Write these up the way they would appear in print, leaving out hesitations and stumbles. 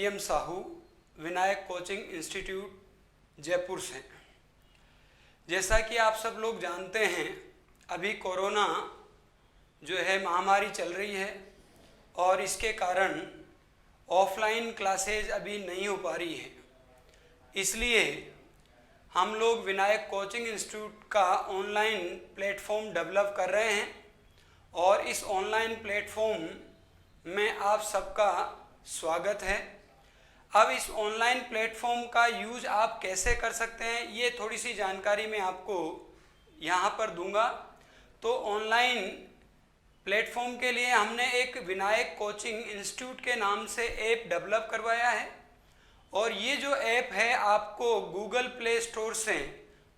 PM Sahu, Vinayak coaching institute Jaipur से। जैसा कि आप सब लोग जानते हैं, अभी कोरोना जो है महामारी चल रही है और इसके कारण ऑफलाइन क्लासेज अभी नहीं हो पा रही है। इसलिए हम लोग विनायक कोचिंग इंस्टीट्यूट का ऑनलाइन प्लेटफॉर्म डेवलप कर रहे हैं और इस ऑनलाइन प्लेटफॉर्म में आप सबका स्वागत है। अब इस ऑनलाइन प्लेटफॉर्म का यूज आप कैसे कर सकते हैं, ये थोड़ी सी जानकारी मैं आपको यहाँ पर दूंगा। तो ऑनलाइन प्लेटफॉर्म के लिए हमने एक विनायक कोचिंग इंस्टीट्यूट के नाम से ऐप डेवलप करवाया है और ये जो ऐप है आपको गूगल प्ले स्टोर से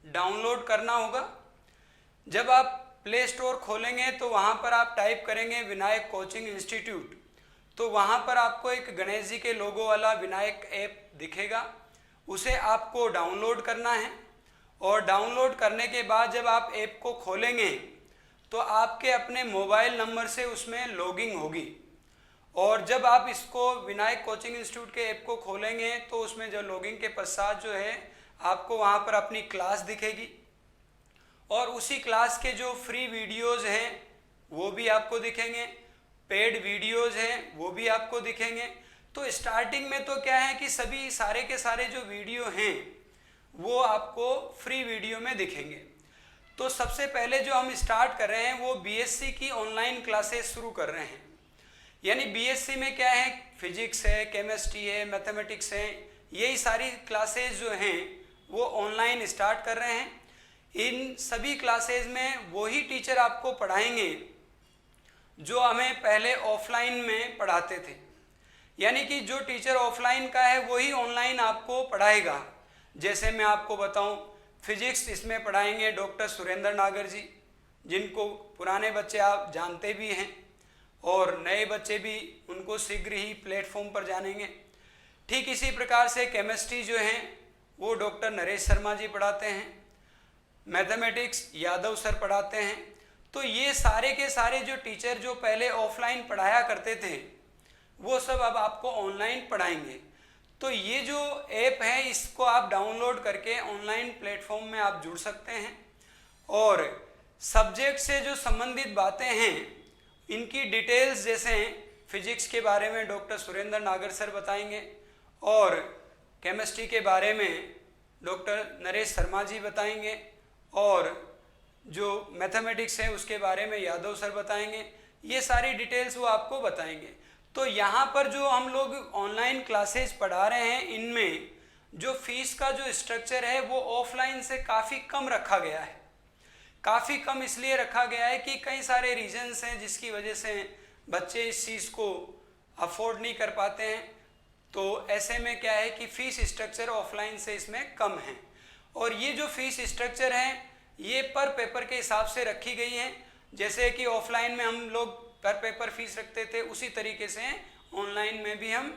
डाउनलोड करना होगा। जब आप प्ले स्टोर खोलेंगे तो वहाँ पर आप टाइप करेंगे विनायक कोचिंग इंस्टीट्यूट, तो वहाँ पर आपको एक गणेश जी के लोगो वाला विनायक ऐप दिखेगा, उसे आपको डाउनलोड करना है। और डाउनलोड करने के बाद जब आप ऐप को खोलेंगे तो आपके अपने मोबाइल नंबर से उसमें लॉगिंग होगी और जब आप इसको विनायक कोचिंग इंस्टीट्यूट के ऐप को खोलेंगे तो उसमें जो लॉगिंग के पश्चात जो है आपको वहाँ पर अपनी क्लास दिखेगी और उसी क्लास के जो फ्री वीडियोज़ हैं वो भी आपको दिखेंगे, पेड वीडियोज़ हैं वो भी आपको दिखेंगे। तो स्टार्टिंग में तो क्या है कि सभी सारे के सारे जो वीडियो हैं वो आपको फ्री वीडियो में दिखेंगे। तो सबसे पहले जो हम स्टार्ट कर रहे हैं वो बीएससी की ऑनलाइन क्लासेस शुरू कर रहे हैं। यानी बीएससी में क्या है, फिजिक्स है, केमिस्ट्री है, मैथमेटिक्स है, यही सारी क्लासेस जो हैं वो ऑनलाइन स्टार्ट कर रहे हैं। इन सभी क्लासेस में वही टीचर आपको पढ़ाएंगे जो हमें पहले ऑफलाइन में पढ़ाते थे। यानी कि जो टीचर ऑफलाइन का है वही ऑनलाइन आपको पढ़ाएगा। जैसे मैं आपको बताऊं, फिजिक्स इसमें पढ़ाएंगे डॉक्टर सुरेंद्र नागर जी, जिनको पुराने बच्चे आप जानते भी हैं और नए बच्चे भी उनको शीघ्र ही प्लेटफॉर्म पर जानेंगे। ठीक इसी प्रकार से केमिस्ट्री जो है वो डॉक्टर नरेश शर्मा जी पढ़ाते हैं, मैथमेटिक्स यादव सर पढ़ाते हैं। तो ये सारे के सारे जो टीचर जो पहले ऑफलाइन पढ़ाया करते थे वो सब अब आपको ऑनलाइन पढ़ाएंगे। तो ये जो ऐप है इसको आप डाउनलोड करके ऑनलाइन प्लेटफॉर्म में आप जुड़ सकते हैं और सब्जेक्ट से जो संबंधित बातें हैं इनकी डिटेल्स, जैसे फिजिक्स के बारे में डॉक्टर सुरेंद्र नागर सर बताएंगे और केमिस्ट्री के बारे में डॉक्टर नरेश शर्मा जी बताएंगे और जो मैथमेटिक्स है उसके बारे में यादव सर बताएंगे। ये सारी डिटेल्स वो आपको बताएंगे। तो यहाँ पर जो हम लोग ऑनलाइन क्लासेस पढ़ा रहे हैं इनमें जो फीस का जो स्ट्रक्चर है वो ऑफलाइन से काफ़ी कम रखा गया है। काफ़ी कम इसलिए रखा गया है कि कई सारे रीजंस हैं जिसकी वजह से बच्चे इस चीज़ को अफोर्ड नहीं कर पाते हैं। तो ऐसे में क्या है कि फ़ीस स्ट्रक्चर ऑफलाइन से इसमें कम है और ये जो फीस स्ट्रक्चर है ये पर पेपर के हिसाब से रखी गई है। जैसे कि ऑफलाइन में हम लोग पर पेपर फीस रखते थे उसी तरीके से ऑनलाइन में भी हम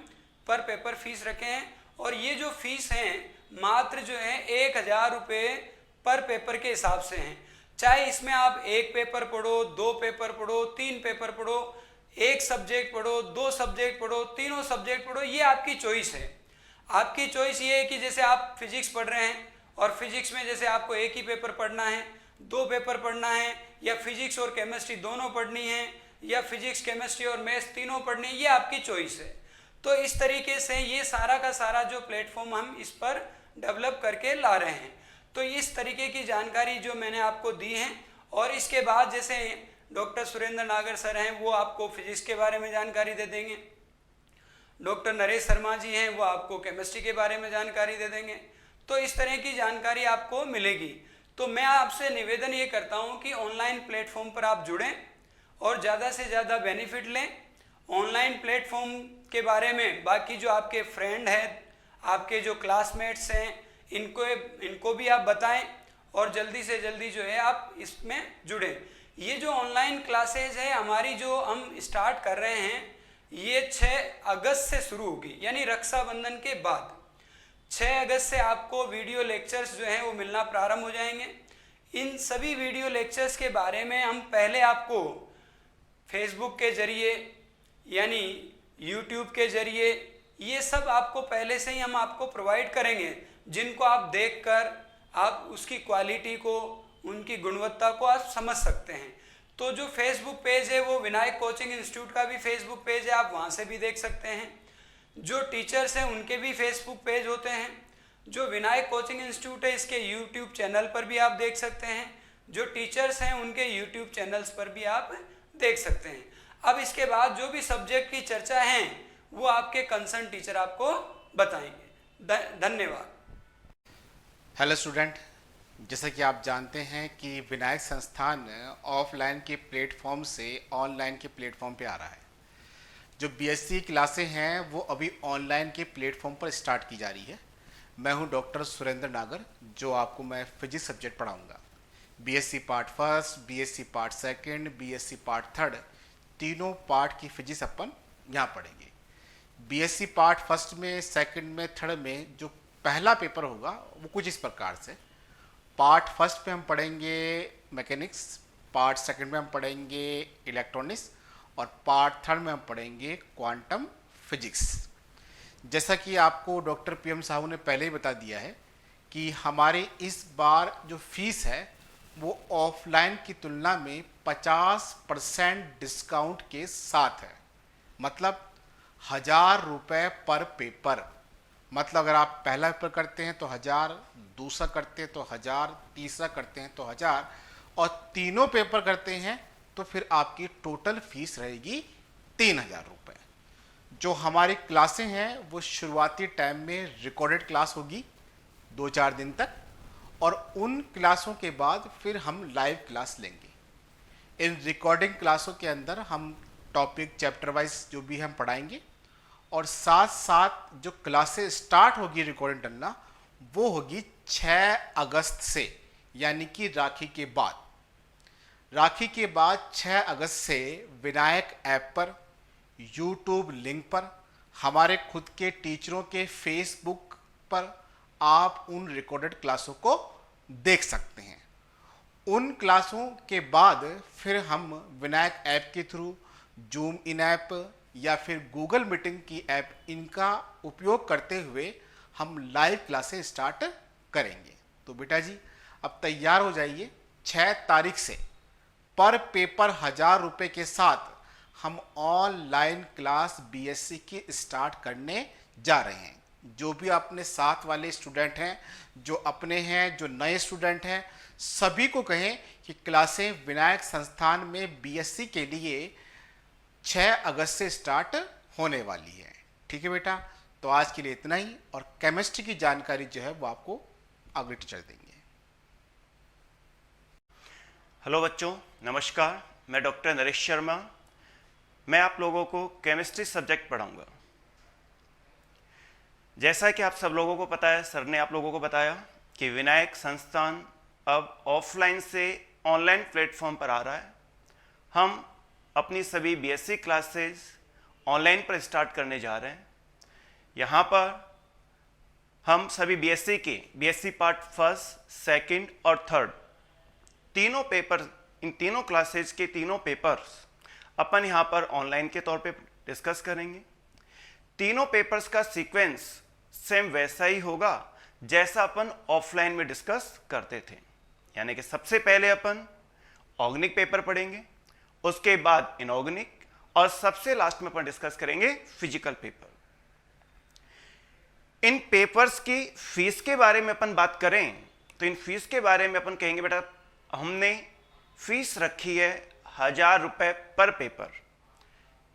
पर पेपर फीस रखे हैं और ये जो फीस हैं मात्र जो है 1000 रुपये पर पेपर के हिसाब से हैं। चाहे इसमें आप एक पेपर पढ़ो, दो पेपर पढ़ो, तीन पेपर पढ़ो, एक सब्जेक्ट पढ़ो, दो सब्जेक्ट पढ़ो, तीनों सब्जेक्ट पढ़ो, ये आपकी चॉइस है। आपकी चॉइस ये है कि जैसे आप फिजिक्स पढ़ रहे हैं और फिजिक्स में जैसे आपको एक ही पेपर पढ़ना है, दो पेपर पढ़ना है, या फिजिक्स और केमिस्ट्री दोनों पढ़नी है, या फिजिक्स केमिस्ट्री और मैथ्स तीनों पढ़नी है, ये आपकी चॉइस है। तो इस तरीके से ये सारा का सारा जो प्लेटफॉर्म हम इस पर डेवलप करके ला रहे हैं। तो इस तरीके की जानकारी जो मैंने आपको दी है और इसके बाद जैसे डॉक्टर सुरेंद्र नागर सर हैं वो आपको फिजिक्स के बारे में जानकारी दे देंगे, डॉक्टर नरेश शर्मा जी हैं वो आपको केमिस्ट्री के बारे में जानकारी दे देंगे। तो इस तरह की जानकारी आपको मिलेगी। तो मैं आपसे निवेदन ये करता हूँ कि ऑनलाइन प्लेटफॉर्म पर आप जुड़ें और ज़्यादा से ज़्यादा बेनिफिट लें। ऑनलाइन प्लेटफॉर्म के बारे में बाकी जो आपके फ्रेंड हैं, आपके जो क्लासमेट्स हैं, इनको भी आप बताएं और जल्दी से जल्दी जो है आप इसमें जुड़ें। ये जो ऑनलाइन क्लासेज है हमारी जो हम स्टार्ट कर रहे हैं ये 6 अगस्त से शुरू होगी, यानी रक्षाबंधन के बाद 6 अगस्त से आपको वीडियो लेक्चर्स जो हैं वो मिलना प्रारंभ हो जाएंगे। इन सभी वीडियो लेक्चर्स के बारे में हम पहले आपको फेसबुक के ज़रिए यानी यूट्यूब के ज़रिए ये सब आपको पहले से ही हम आपको प्रोवाइड करेंगे, जिनको आप देखकर आप उसकी क्वालिटी को, उनकी गुणवत्ता को आप समझ सकते हैं। तो जो फेसबुक पेज है वो विनायक कोचिंग इंस्टीट्यूट का भी फेसबुक पेज है, आप वहाँ से भी देख सकते हैं। जो टीचर्स हैं उनके भी फेसबुक पेज होते हैं। जो विनायक कोचिंग इंस्टीट्यूट है इसके यूट्यूब चैनल पर भी आप देख सकते हैं। जो टीचर्स हैं उनके यूट्यूब चैनल्स पर भी आप देख सकते हैं। अब इसके बाद जो भी सब्जेक्ट की चर्चा है वो आपके कंसर्न टीचर आपको बताएंगे। धन्यवाद। हेलो स्टूडेंट, जैसा कि आप जानते हैं कि विनायक संस्थान ऑफलाइन के प्लेटफॉर्म से ऑनलाइन के प्लेटफॉर्म पे आ रहा है। जो बीएससी क्लासें हैं वो अभी ऑनलाइन के प्लेटफॉर्म पर स्टार्ट की जा रही है। मैं हूं डॉक्टर सुरेंद्र नागर, जो आपको मैं फिजिक्स सब्जेक्ट पढ़ाऊंगा। BSc part first, BSc part second, BSc part third, तीनों पार्ट की फिजिक्स अपन यहाँ पढ़ेंगे। बीएससी पार्ट फर्स्ट में, सेकंड में, थर्ड में जो पहला पेपर होगा वो कुछ इस प्रकार से। पार्ट फर्स्ट में हम पढ़ेंगे मैकेनिक्स, पार्ट सेकंड में हम पढ़ेंगे इलेक्ट्रॉनिक्स और पार्ट थर्ड में हम पढ़ेंगे क्वांटम फिजिक्स। जैसा कि आपको डॉक्टर पीएम साहू ने पहले ही बता दिया है कि हमारे इस बार जो फीस है वो ऑफलाइन की तुलना में 50% डिस्काउंट के साथ है। मतलब 1000 रुपये पर पेपर। मतलब अगर आप पहला पेपर करते हैं तो 1000, दूसरा करते हैं तो 1000, तीसरा करते हैं तो 1000 और तीनों पेपर करते हैं तो फिर आपकी टोटल फीस रहेगी 3000 रुपये। जो हमारी क्लासें हैं वो शुरुआती टाइम में रिकॉर्डेड क्लास होगी 2-4 दिन तक, और उन क्लासों के बाद फिर हम लाइव क्लास लेंगे। इन रिकॉर्डिंग क्लासों के अंदर हम टॉपिक चैप्टर वाइज जो भी हम पढ़ाएंगे, और साथ साथ जो क्लासेस स्टार्ट होगी रिकॉर्डिंग करना वो होगी 6 अगस्त से, यानी कि राखी के बाद। राखी के बाद 6 अगस्त से विनायक ऐप पर, यूट्यूब लिंक पर, हमारे खुद के टीचरों के फेसबुक पर आप उन रिकॉर्डेड क्लासों को देख सकते हैं। उन क्लासों के बाद फिर हम विनायक ऐप के थ्रू, जूम इन ऐप या फिर गूगल मीटिंग की ऐप, इनका उपयोग करते हुए हम लाइव क्लासेस स्टार्ट करेंगे। तो बेटा जी अब तैयार हो जाइए। 6 तारीख से पर पेपर 1000 रुपये के साथ हम ऑनलाइन क्लास बीएससी की स्टार्ट करने जा रहे हैं। जो भी अपने साथ वाले स्टूडेंट हैं, जो अपने हैं, जो नए स्टूडेंट हैं, सभी को कहें कि क्लासें विनायक संस्थान में बीएससी के लिए 6 अगस्त से स्टार्ट होने वाली है। ठीक है बेटा, तो आज के लिए इतना ही, और केमिस्ट्री की जानकारी जो है वो आपको अगले टीचर देंगे। हेलो बच्चों, नमस्कार। मैं डॉक्टर नरेश शर्मा। मैं आप लोगों को केमिस्ट्री सब्जेक्ट पढ़ाऊंगा। जैसा कि आप सब लोगों को पता है, सर ने आप लोगों को बताया कि विनायक संस्थान अब ऑफलाइन से ऑनलाइन प्लेटफॉर्म पर आ रहा है। हम अपनी सभी बीएससी क्लासेस ऑनलाइन पर स्टार्ट करने जा रहे हैं। यहाँ पर हम सभी बीएससी पार्ट फर्स्ट, सेकंड और थर्ड तीनों पेपर, इन तीनों क्लासेज के तीनों पेपर्स अपन यहाँ पर ऑनलाइन के तौर पे डिस्कस करेंगे। तीनों पेपर्स का सीक्वेंस सेम वैसा ही होगा जैसा अपन ऑफलाइन में डिस्कस करते थे। यानी कि सबसे पहले अपन ऑर्गेनिक पेपर पढ़ेंगे, उसके बाद इनऑर्गेनिक, और सबसे लास्ट में अपन डिस्कस करेंगे फिजिकल पेपर। इन पेपर्स की फीस के बारे में अपन बात करें तो इन फीस के बारे में अपन कहेंगे बेटा हमने फीस रखी है 1000 रुपये पर पेपर।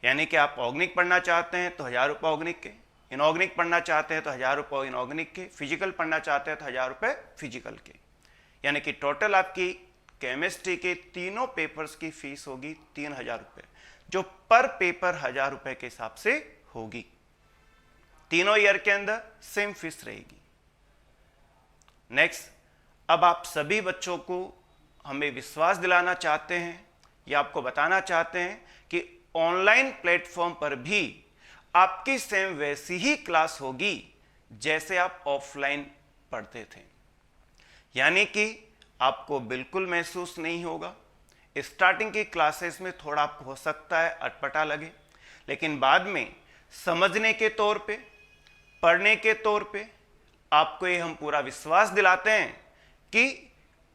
यानी कि आप ऑर्गेनिक पढ़ना चाहते हैं तो 1000 रुपये ऑर्गेनिक के, इनऑर्गेनिक पढ़ना चाहते हैं तो 1000 रुपये इनऑर्गेनिक के, फिजिकल पढ़ना चाहते हैं तो 1000 रुपये फिजिकल के। यानी कि टोटल आपकी केमिस्ट्री के तीनों पेपर्स की फीस होगी 3000 रुपये, जो पर पेपर 1000 रुपये के हिसाब से होगी। तीनों ईयर के अंदर सेम फीस रहेगी। नेक्स्ट, अब आप सभी बच्चों को हमें विश्वास दिलाना चाहते हैं या आपको बताना चाहते हैं कि ऑनलाइन प्लेटफॉर्म पर भी आपकी सेम वैसी ही क्लास होगी जैसे आप ऑफलाइन पढ़ते थे। यानी कि आपको बिल्कुल महसूस नहीं होगा। स्टार्टिंग की क्लासेस में थोड़ा आपको हो सकता है अटपटा लगे, लेकिन बाद में समझने के तौर पे पढ़ने के तौर पे आपको ये हम पूरा विश्वास दिलाते हैं कि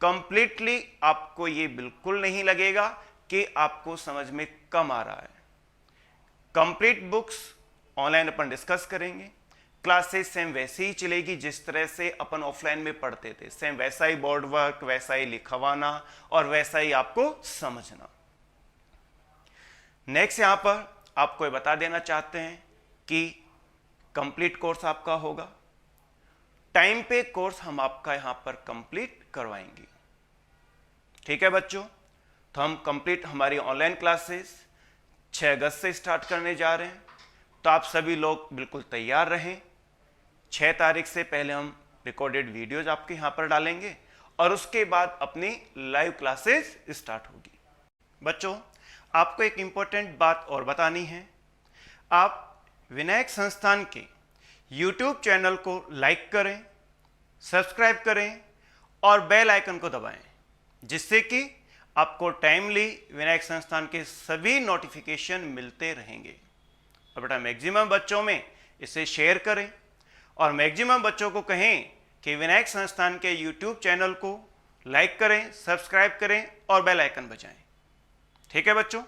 कंप्लीटली आपको ये बिल्कुल नहीं लगेगा कि आपको समझ में कम आ रहा है। कंप्लीट बुक्स ऑनलाइन अपन डिस्कस करेंगे, क्लासेस सेम वैसे ही चलेगी जिस तरह से अपन ऑफलाइन में पढ़ते थे, सेम वैसा ही बोर्ड वर्क, वैसा ही लिखवाना और वैसा ही आपको समझना। नेक्स्ट यहां पर आपको ये बता देना चाहते हैं कि कंप्लीट कोर्स आपका होगा, टाइम पे कोर्स हम आपका यहां पर कंप्लीट करवाएंगे। ठीक है बच्चों, तो हम कंप्लीट हमारी ऑनलाइन क्लासेस 6 अगस्त से स्टार्ट करने जा रहे हैं, तो आप सभी लोग बिल्कुल तैयार रहें। 6 तारीख से पहले हम रिकॉर्डेड वीडियोज आपके यहाँ पर डालेंगे और उसके बाद अपनी लाइव क्लासेस स्टार्ट होगी। बच्चों, आपको एक इंपॉर्टेंट बात और बतानी है, आप विनायक संस्थान के YouTube चैनल को लाइक करें, सब्सक्राइब करें और बेल आइकन को दबाएं, जिससे कि आपको टाइमली विनायक संस्थान के सभी नोटिफिकेशन मिलते रहेंगे। और बेटा मैक्सिमम बच्चों में इसे शेयर करें और मैक्सिमम बच्चों को कहें कि विनायक संस्थान के YouTube चैनल को लाइक करें, सब्सक्राइब करें और बेल आइकन बजाएं। ठीक है बच्चों।